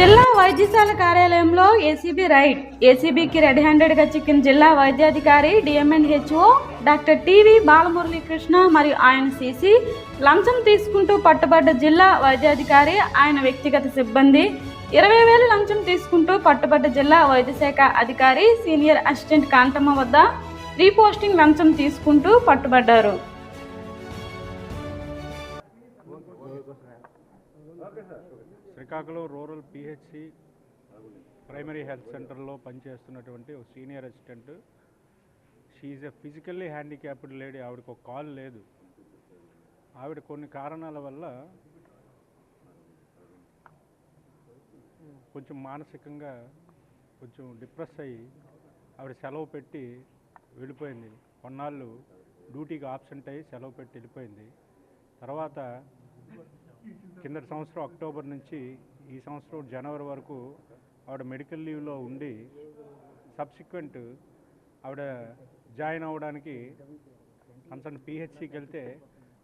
జిల్లా వైద్యశాల కార్యాలయంలో ఏసీబీ రైడ్. ఏసీబీకి రెడ్ హ్యాండెడ్గా చిక్కిన జిల్లా వైద్యాధికారి డిఎంఎన్హెచ్ఓ డాక్టర్ టీవీ బాలమురళీకృష్ణ మరియు ఆయన సీసీ. లంచం తీసుకుంటూ పట్టుబడ్డ జిల్లా వైద్యాధికారి, ఆయన వ్యక్తిగత సిబ్బంది. 20,000 లంచం తీసుకుంటూ పట్టుబడ్డ జిల్లా వైద్యశాఖ అధికారి సీనియర్ అసిస్టెంట్ కాంతమ్మ వద్ద రీపోస్టింగ్ లంచం తీసుకుంటూ పట్టుబడ్డారు. Srikakulam rural PHC primary health సెంటర్లో పనిచేస్తున్నటువంటి ఒక senior assistant. She a physically handicapped lady. ఆవిడకు ఒక కాల్ లేదు. ఆవిడ కొన్ని కారణాల వల్ల కొంచెం మానసికంగా కొంచెం డిప్రెస్ అయ్యి ఆవిడ సెలవు పెట్టి వెళ్ళిపోయింది. కొన్నాళ్ళు డ్యూటీకి ఆబ్సెంట్ అయ్యి సెలవు పెట్టి వెళ్ళిపోయింది. తర్వాత కిందటి సంవత్సరం అక్టోబర్ నుంచి ఈ సంవత్సరం జనవరి వరకు ఆవిడ మెడికల్ లీవ్లో ఉండి సబ్సిక్వెంట్ ఆవిడ జాయిన్ అవ్వడానికి కన్సర్న్ పిహెచ్సికి వెళ్తే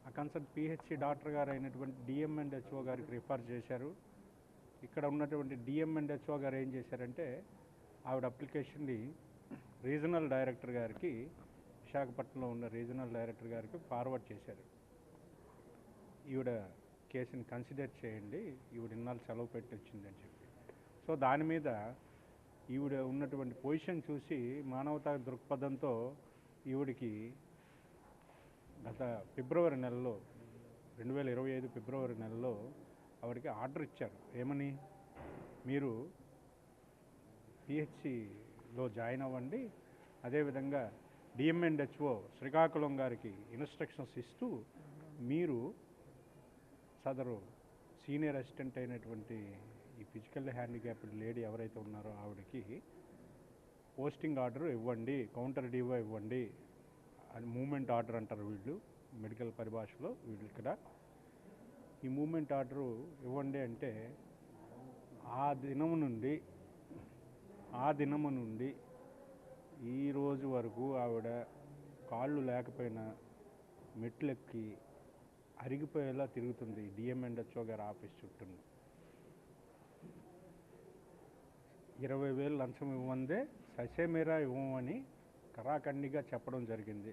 ఆ కన్సర్న్ పిహెచ్సి డాక్టర్ గారు అయినటువంటి డిఎంఎన్హెచ్ఓ గారికి రిఫర్ చేశారు. ఇక్కడ ఉన్నటువంటి డిఎంఎన్హెచ్ఓ గారు ఏం చేశారంటే ఆవిడ అప్లికేషన్ని రీజనల్ డైరెక్టర్ గారికి, విశాఖపట్నంలో ఉన్న రీజనల్ డైరెక్టర్ గారికి ఫార్వర్డ్ చేశారు. ఈవిడ కేసుని కన్సిడర్ చేయండి, ఈవిడ ఇన్నాళ్ళు సెలవు పెట్టి వచ్చిందని చెప్పి. సో దాని మీద ఈవిడ ఉన్నటువంటి పొజిషన్ చూసి మానవతా దృక్పథంతో ఈవిడికి గత ఫిబ్రవరి నెలలో 2025 ఫిబ్రవరి నెలలో ఆవిడకి ఆర్డర్ ఇచ్చారు. ఏమని, మీరు పిహెచ్సిలో జాయిన్ అవ్వండి, అదేవిధంగా డిఎంఎన్హెచ్ఓ శ్రీకాకుళం గారికి ఇన్స్ట్రక్షన్స్ ఇస్తూ మీరు సదరు సీనియర్ అసిస్టెంట్ అయినటువంటి ఈ ఫిజికల్ హ్యాండిక్యాప్డ్ లేడీ ఎవరైతే ఉన్నారో ఆవిడకి పోస్టింగ్ ఆర్డర్ ఇవ్వండి, కౌంటర్ డివో ఇవ్వండి అని మూమెంట్ ఆర్డర్ అంటారు వీళ్ళు మెడికల్ పరిభాషలో. వీళ్ళు ఇక్కడ ఈ మూమెంట్ ఆర్డరు ఇవ్వండి అంటే ఆ దినము నుండి ఈ రోజు వరకు ఆవిడ కాళ్ళు లేకపోయినా మెట్లెక్కి అరిగిపోయేలా తిరుగుతుంది డిఎంఎన్హెచ్ఓ గారి ఆఫీస్ చుట్టూ. 20,000 లంచం ఇవ్వందే ససేమేరా ఇవ్వమని కరాఖండిగా చెప్పడం జరిగింది.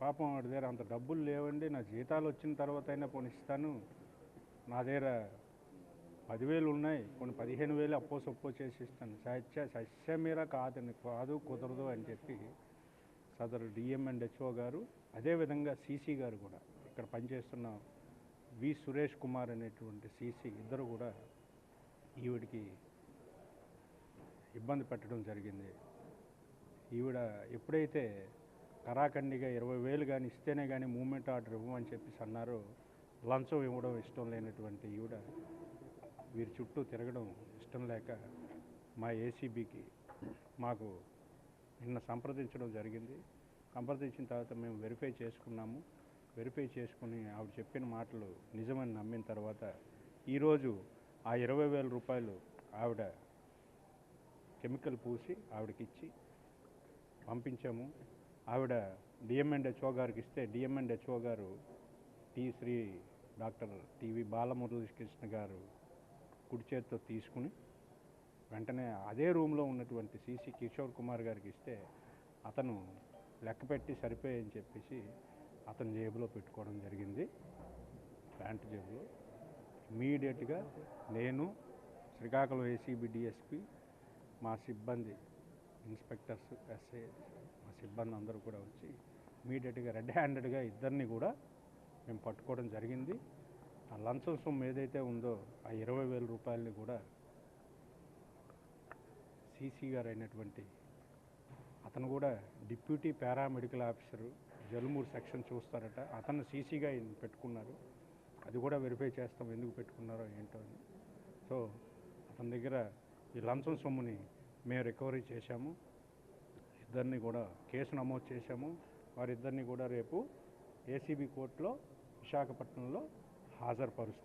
పాపం ఆవిడ దగ్గర అంత డబ్బులు లేవండి, నా జీతాలు వచ్చిన తర్వాత అయినా పోనిస్తాను, నా దగ్గర 10,000 ఉన్నాయి, కొన్ని 15,000 అప్పో చేసి ఇస్తాను, సస్యమేరా కాదు కుదరదు అని చెప్పి సదరు డిఎంఎన్హెచ్ఓ గారు, అదేవిధంగా సీసీ గారు కూడా, ఇక్కడ పనిచేస్తున్న వి సురేష్ కుమార్ అనేటువంటి సీసీ, ఇద్దరు కూడా ఈవిడికి ఇబ్బంది పెట్టడం జరిగింది. ఈవిడ ఎప్పుడైతే కరాఖండిగా 20,000 కానీ ఇస్తేనే కానీ మూమెంట్ ఆర్డర్ ఇవ్వమని చెప్పేసి అన్నారో, లంచం ఇవ్వడం ఇష్టం లేనటువంటి ఈవిడ వీరి చుట్టూ తిరగడం ఇష్టం లేక మా ఏసీబీకి మాకు నిన్న సంప్రదించడం జరిగింది. సంప్రదించిన తర్వాత మేము వెరిఫై చేసుకున్నాము. వెరిఫై చేసుకుని ఆవిడ చెప్పిన మాటలు నిజమని నమ్మిన తర్వాత ఈరోజు ఆ 20,000 రూపాయలు ఆవిడ కెమికల్ పూసి ఆవిడకి ఇచ్చి పంపించాము. ఆవిడ డిఎంఎన్హెచ్ఓ గారికి ఇస్తే డిఎంఎన్హెచ్ఓ గారు డాక్టర్ టీవీ బాలమురళీకృష్ణ గారు కుడి చేతితో తీసుకుని వెంటనే అదే రూమ్లో ఉన్నటువంటి సీసీ కిషోర్ కుమార్ గారికి ఇస్తే అతను లెక్క పెట్టి సరిపోయని చెప్పేసి అతని జేబులో పెట్టుకోవడం జరిగింది, ప్యాంటు జేబులో. ఇమీడియట్గా నేను, శ్రీకాకుళం ఏసీబీ డిఎస్పీ, మా సిబ్బంది, ఇన్స్పెక్టర్స్, ఎస్ఐ, మా సిబ్బంది అందరూ కూడా వచ్చి ఇమీడియట్గా రెడ్ హ్యాండెడ్గా ఇద్దరిని కూడా మేము పట్టుకోవడం జరిగింది. ఆ లంచం సొమ్ము ఏదైతే ఉందో ఆ 20,000 రూపాయలని కూడా సీసీ గారు అయినటువంటి అతను కూడా deputy paramedical officer, Jalumuru section చూస్తారట, అతను సీసీగా పెట్టుకున్నారు. అది కూడా వెరిఫై చేస్తాం ఎందుకు పెట్టుకున్నారో ఏంటో అని. సో అతని దగ్గర ఈ లంచం సొమ్ముని మేము రికవరీ చేశాము. ఇద్దరిని కూడా కేసు నమోదు చేశాము. వారిద్దరిని కూడా రేపు ఏసీబీ కోర్టులో విశాఖపట్నంలో హాజరుపరుస్తాం.